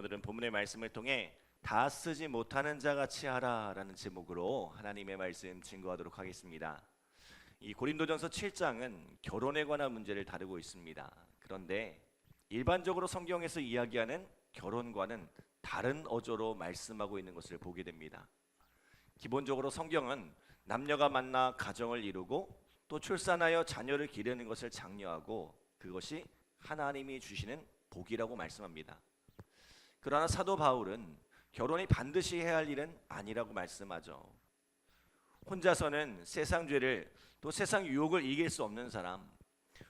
오늘은 본문의 말씀을 통해 다 쓰지 못하는 자같이 하라라는 제목으로 하나님의 말씀 증거하도록 하겠습니다. 이 고린도전서 7장은 결혼에 관한 문제를 다루고 있습니다. 그런데 일반적으로 성경에서 이야기하는 결혼과는 다른 어조로 말씀하고 있는 것을 보게 됩니다. 기본적으로 성경은 남녀가 만나 가정을 이루고 또 출산하여 자녀를 기르는 것을 장려하고 그것이 하나님이 주시는 복이라고 말씀합니다. 그러나 사도 바울은 결혼이 반드시 해야 할 일은 아니라고 말씀하죠. 혼자서는 세상 죄를 또 세상 유혹을 이길 수 없는 사람,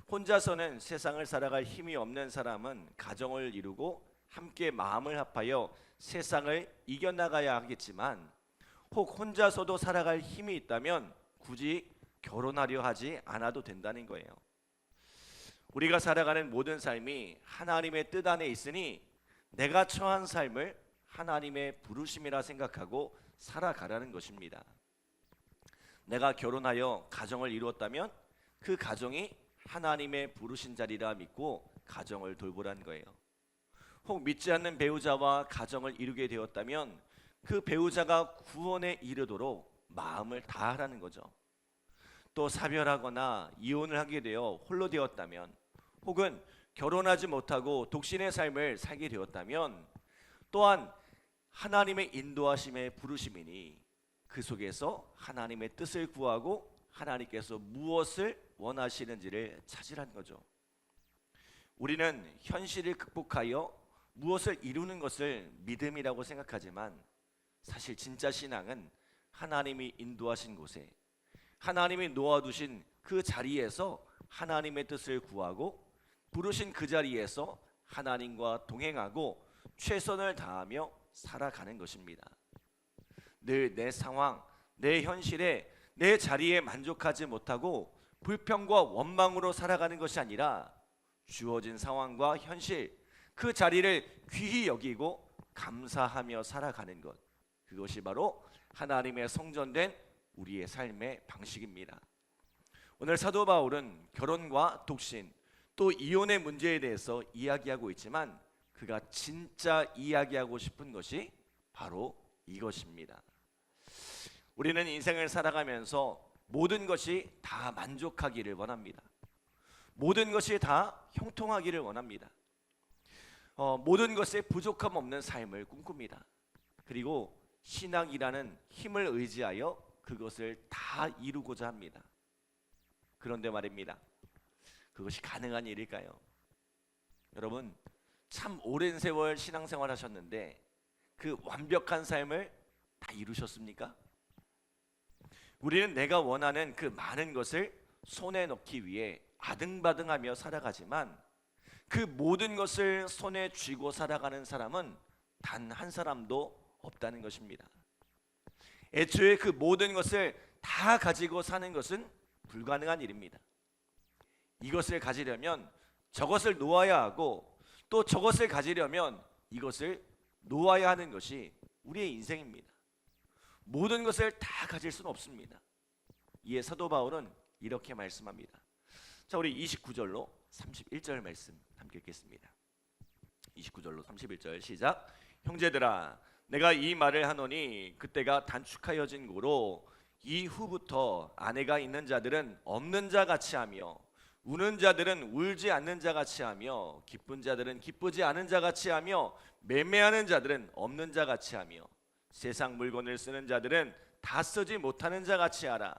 혼자서는 세상을 살아갈 힘이 없는 사람은 가정을 이루고 함께 마음을 합하여 세상을 이겨나가야 하겠지만 혹 혼자서도 살아갈 힘이 있다면 굳이 결혼하려 하지 않아도 된다는 거예요. 우리가 살아가는 모든 삶이 하나님의 뜻 안에 있으니 내가 처한 삶을 하나님의 부르심이라 생각하고 살아가라는 것입니다. 내가 결혼하여 가정을 이루었다면 그 가정이 하나님의 부르신 자리라 믿고 가정을 돌보라는 거예요. 혹 믿지 않는 배우자와 가정을 이루게 되었다면 그 배우자가 구원에 이르도록 마음을 다하라는 거죠. 또 사별하거나 이혼을 하게 되어 홀로 되었다면 혹은 결혼하지 못하고 독신의 삶을 살게 되었다면 또한 하나님의 인도하심에 부르심이니 그 속에서 하나님의 뜻을 구하고 하나님께서 무엇을 원하시는지를 찾으라는 거죠. 우리는 현실을 극복하여 무엇을 이루는 것을 믿음이라고 생각하지만 사실 진짜 신앙은 하나님이 인도하신 곳에 하나님이 놓아두신 그 자리에서 하나님의 뜻을 구하고 부르신 그 자리에서 하나님과 동행하고 최선을 다하며 살아가는 것입니다. 늘 내 상황, 내 현실에 내 자리에 만족하지 못하고 불평과 원망으로 살아가는 것이 아니라 주어진 상황과 현실, 그 자리를 귀히 여기고 감사하며 살아가는 것, 그것이 바로 하나님의 성전된 우리의 삶의 방식입니다. 오늘 사도 바울은 결혼과 독신 또 이혼의 문제에 대해서 이야기하고 있지만 그가 진짜 이야기하고 싶은 것이 바로 이것입니다. 우리는 인생을 살아가면서 모든 것이 다 만족하기를 원합니다. 모든 것이 다 형통하기를 원합니다. 모든 것에 부족함 없는 삶을 꿈꿉니다. 그리고 신앙이라는 힘을 의지하여 그것을 다 이루고자 합니다. 그런데 말입니다. 그것이 가능한 일일까요? 여러분, 참 오랜 세월 신앙생활 하셨는데 그 완벽한 삶을 다 이루셨습니까? 우리는 내가 원하는 그 많은 것을 손에 넣기 위해 아등바등하며 살아가지만 그 모든 것을 손에 쥐고 살아가는 사람은 단 한 사람도 없다는 것입니다. 애초에 그 모든 것을 다 가지고 사는 것은 불가능한 일입니다. 이것을 가지려면 저것을 놓아야 하고 또 저것을 가지려면 이것을 놓아야 하는 것이 우리의 인생입니다. 모든 것을 다 가질 수는 없습니다. 이에 사도 바울은 이렇게 말씀합니다. 자, 우리 29절로 31절 말씀 함께 읽겠습니다. 29절로 31절 시작. 형제들아, 내가 이 말을 하노니 그때가 단축하여진 고로 이후부터 아내가 있는 자들은 없는 자 같이 하며 우는 자들은 울지 않는 자 같이 하며 기쁜 자들은 기쁘지 않은 자 같이 하며 매매하는 자들은 없는 자 같이 하며 세상 물건을 쓰는 자들은 다 쓰지 못하는 자 같이 하라.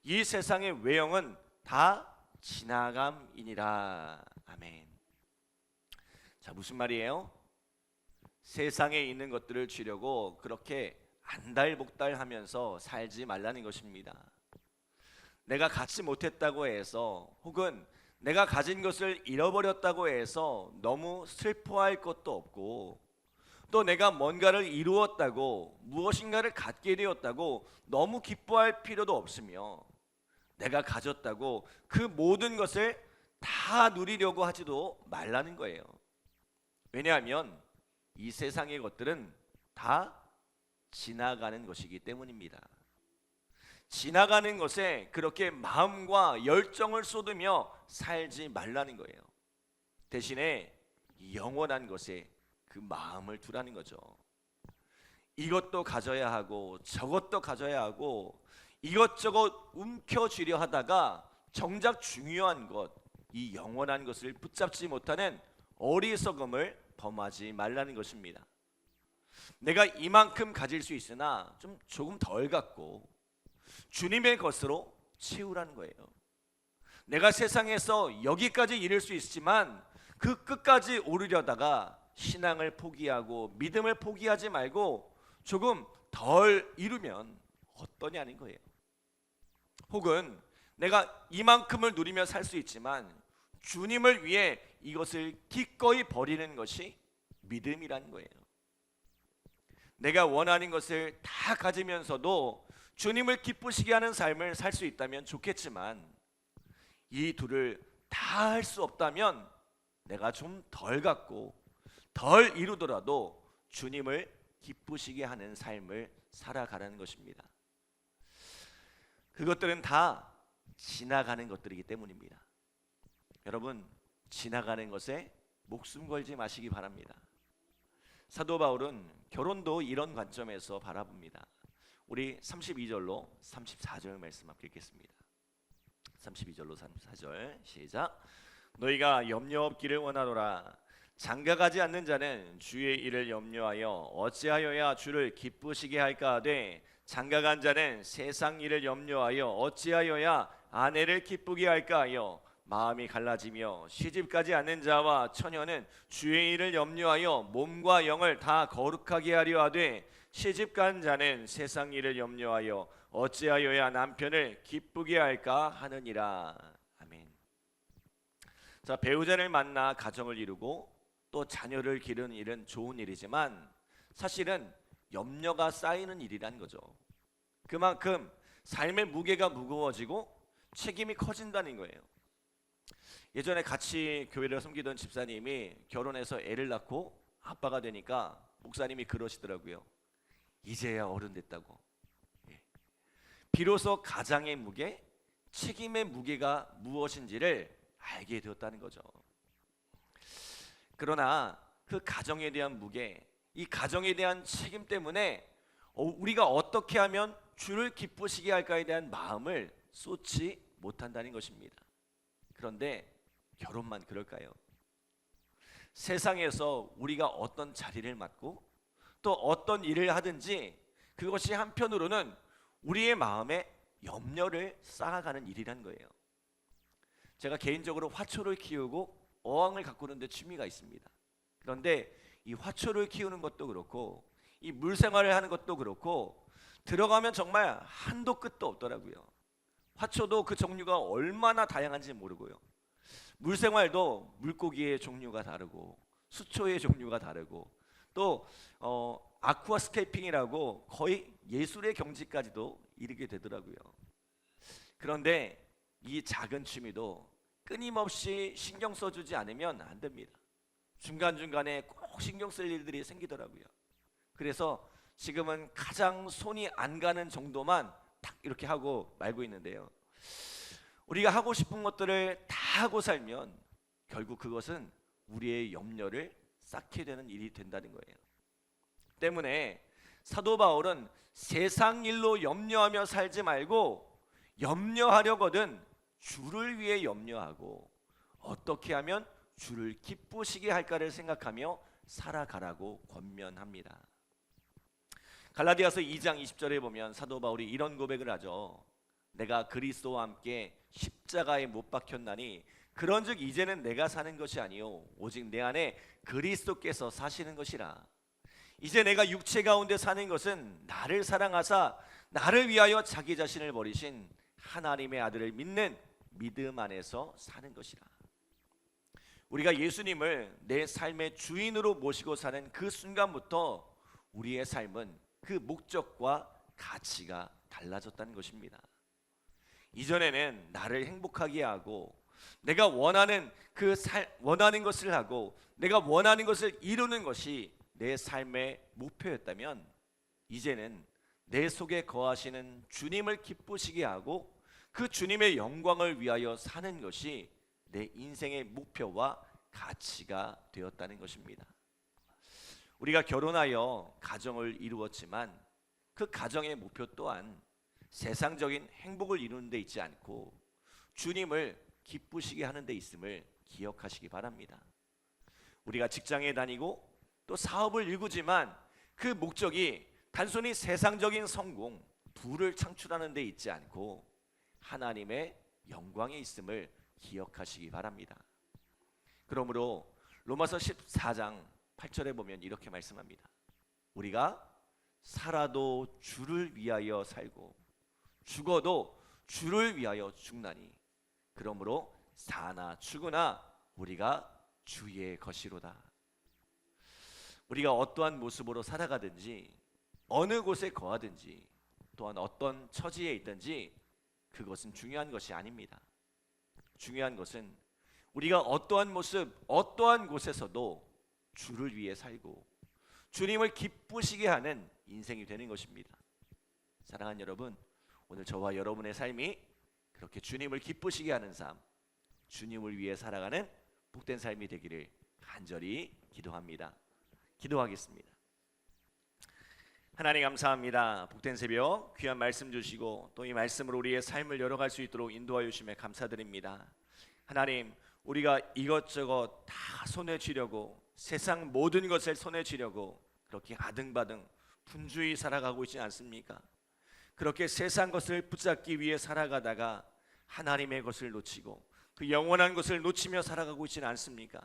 이 세상의 외형은 다 지나감이니라. 아멘. 자, 무슨 말이에요? 세상에 있는 것들을 주려고 그렇게 안달복달하면서 살지 말라는 것입니다. 내가 갖지 못했다고 해서 혹은 내가 가진 것을 잃어버렸다고 해서 너무 슬퍼할 것도 없고 또 내가 뭔가를 이루었다고 무엇인가를 갖게 되었다고 너무 기뻐할 필요도 없으며 내가 가졌다고 그 모든 것을 다 누리려고 하지도 말라는 거예요. 왜냐하면 이 세상의 것들은 다 지나가는 것이기 때문입니다. 지나가는 것에 그렇게 마음과 열정을 쏟으며 살지 말라는 거예요. 대신에 영원한 것에 그 마음을 두라는 거죠. 이것도 가져야 하고 저것도 가져야 하고 이것저것 움켜쥐려 하다가 정작 중요한 것, 이 영원한 것을 붙잡지 못하는 어리석음을 범하지 말라는 것입니다. 내가 이만큼 가질 수 있으나 조금 덜 갖고 주님의 것으로 채우라는 거예요. 내가 세상에서 여기까지 이룰 수 있지만 그 끝까지 오르려다가 신앙을 포기하고 믿음을 포기하지 말고 조금 덜 이루면 어떠냐는 거예요. 혹은 내가 이만큼을 누리며 살 수 있지만 주님을 위해 이것을 기꺼이 버리는 것이 믿음이라는 거예요. 내가 원하는 것을 다 가지면서도 주님을 기쁘시게 하는 삶을 살 수 있다면 좋겠지만 이 둘을 다 할 수 없다면 내가 좀 덜 갖고 덜 이루더라도 주님을 기쁘시게 하는 삶을 살아가라는 것입니다. 그것들은 다 지나가는 것들이기 때문입니다. 여러분, 지나가는 것에 목숨 걸지 마시기 바랍니다. 사도 바울은 결혼도 이런 관점에서 바라봅니다. 우리 32절로 34절 말씀 함께 읽겠습니다. 32절로 34절 시작. 너희가 염려 없기를 원하노라. 장가가지 않는 자는 주의 일을 염려하여 어찌하여야 주를 기쁘시게 할까 하되 장가간 자는 세상 일을 염려하여 어찌하여야 아내를 기쁘게 할까 하여 마음이 갈라지며 시집가지 않는 자와 처녀는 주의 일을 염려하여 몸과 영을 다 거룩하게 하려 하되 시집간 자는 세상 일을 염려하여 어찌하여야 남편을 기쁘게 할까 하느니라. 아멘. 자, 배우자를 만나 가정을 이루고 또 자녀를 기르는 일은 좋은 일이지만 사실은 염려가 쌓이는 일이란 거죠. 그만큼 삶의 무게가 무거워지고 책임이 커진다는 거예요. 예전에 같이 교회를 섬기던 집사님이 결혼해서 애를 낳고 아빠가 되니까 목사님이 그러시더라고요. 이제야 어른 됐다고. 비로소 가장의 무게, 책임의 무게가 무엇인지를 알게 되었다는 거죠. 그러나 그 가정에 대한 무게, 이 가정에 대한 책임 때문에 우리가 어떻게 하면 주를 기쁘시게 할까에 대한 마음을 쏟지 못한다는 것입니다. 그런데 결혼만 그럴까요? 세상에서 우리가 어떤 자리를 맡고 또 어떤 일을 하든지 그것이 한편으로는 우리의 마음에 염려를 쌓아가는 일이라는 거예요. 제가 개인적으로 화초를 키우고 어항을 가꾸는 데 취미가 있습니다. 그런데 이 화초를 키우는 것도 그렇고 이 물생활을 하는 것도 그렇고 들어가면 정말 한도 끝도 없더라고요. 화초도 그 종류가 얼마나 다양한지 모르고요. 물생활도 물고기의 종류가 다르고 수초의 종류가 다르고 또 아쿠아스케이핑이라고 거의 예술의 경지까지도 이르게 되더라고요. 그런데 이 작은 취미도 끊임없이 신경 써주지 않으면 안 됩니다. 중간중간에 꼭 신경 쓸 일들이 생기더라고요. 그래서 지금은 가장 손이 안 가는 정도만 딱 이렇게 하고 말고 있는데요. 우리가 하고 싶은 것들을 다 하고 살면 결국 그것은 우리의 염려를 쌓게 되는 일이 된다는 거예요. 때문에 사도 바울은 세상 일로 염려하며 살지 말고 염려하려거든 주를 위해 염려하고 어떻게 하면 주를 기쁘시게 할까를 생각하며 살아가라고 권면합니다. 갈라디아서 2장 20절에 보면 사도 바울이 이런 고백을 하죠. 내가 그리스도와 함께 십자가에 못 박혔나니 그런즉 이제는 내가 사는 것이 아니요 오직 내 안에 그리스도께서 사시는 것이라. 이제 내가 육체 가운데 사는 것은 나를 사랑하사 나를 위하여 자기 자신을 버리신 하나님의 아들을 믿는 믿음 안에서 사는 것이라. 우리가 예수님을 내 삶의 주인으로 모시고 사는 그 순간부터 우리의 삶은 그 목적과 가치가 달라졌다는 것입니다. 이전에는 나를 행복하게 하고 내가 원하는 원하는 것을 하고 내가 원하는 것을 이루는 것이 내 삶의 목표였다면 이제는 내 속에 거하시는 주님을 기쁘시게 하고 그 주님의 영광을 위하여 사는 것이 내 인생의 목표와 가치가 되었다는 것입니다. 우리가 결혼하여 가정을 이루었지만 그 가정의 목표 또한 세상적인 행복을 이루는 데 있지 않고 주님을 기쁘시게 하는 데 있음을 기억하시기 바랍니다. 우리가 직장에 다니고 또 사업을 일구지만 그 목적이 단순히 세상적인 성공, 부를 창출하는 데 있지 않고 하나님의 영광에 있음을 기억하시기 바랍니다. 그러므로 로마서 14장 8절에 보면 이렇게 말씀합니다. 우리가 살아도 주를 위하여 살고 죽어도 주를 위하여 죽나니 그러므로 사나 죽으나 우리가 주의 것이로다. 우리가 어떠한 모습으로 살아가든지 어느 곳에 거하든지 또한 어떤 처지에 있든지 그것은 중요한 것이 아닙니다. 중요한 것은 우리가 어떠한 모습, 어떠한 곳에서도 주를 위해 살고 주님을 기쁘시게 하는 인생이 되는 것입니다. 사랑하는 여러분, 오늘 저와 여러분의 삶이 그렇게 주님을 기쁘시게 하는 삶, 주님을 위해 살아가는 복된 삶이 되기를 간절히 기도합니다. 기도하겠습니다. 하나님 감사합니다. 복된 새벽 귀한 말씀 주시고 또 이 말씀으로 우리의 삶을 열어갈 수 있도록 인도하여 주심에 감사드립니다. 하나님, 우리가 이것저것 다 손에 쥐려고 세상 모든 것을 손에 쥐려고 그렇게 아등바등 분주히 살아가고 있지 않습니까? 그렇게 세상 것을 붙잡기 위해 살아가다가 하나님의 것을 놓치고 그 영원한 것을 놓치며 살아가고 있지는 않습니까?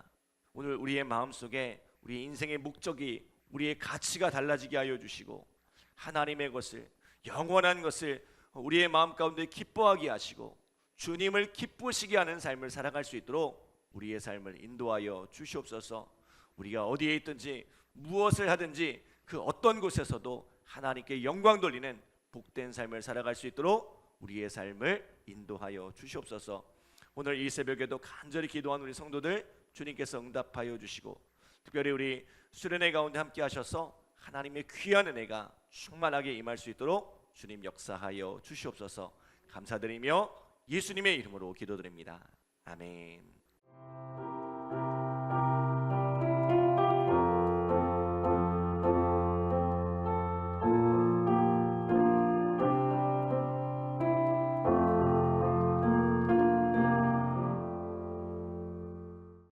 오늘 우리의 마음속에 우리의 인생의 목적이, 우리의 가치가 달라지게 하여 주시고 하나님의 것을, 영원한 것을 우리의 마음 가운데 기뻐하게 하시고 주님을 기쁘시게 하는 삶을 살아갈 수 있도록 우리의 삶을 인도하여 주시옵소서. 우리가 어디에 있든지 무엇을 하든지 그 어떤 곳에서도 하나님께 영광 돌리는 복된 삶을 살아갈 수 있도록 우리의 삶을 인도하여 주시옵소서. 오늘 이 새벽에도 간절히 기도하는 우리 성도들 주님께서 응답하여 주시고 특별히 우리 수련회 가운데 함께 하셔서 하나님의 귀한 은혜가 충만하게 임할 수 있도록 주님 역사하여 주시옵소서. 감사드리며 예수님의 이름으로 기도드립니다. 아멘.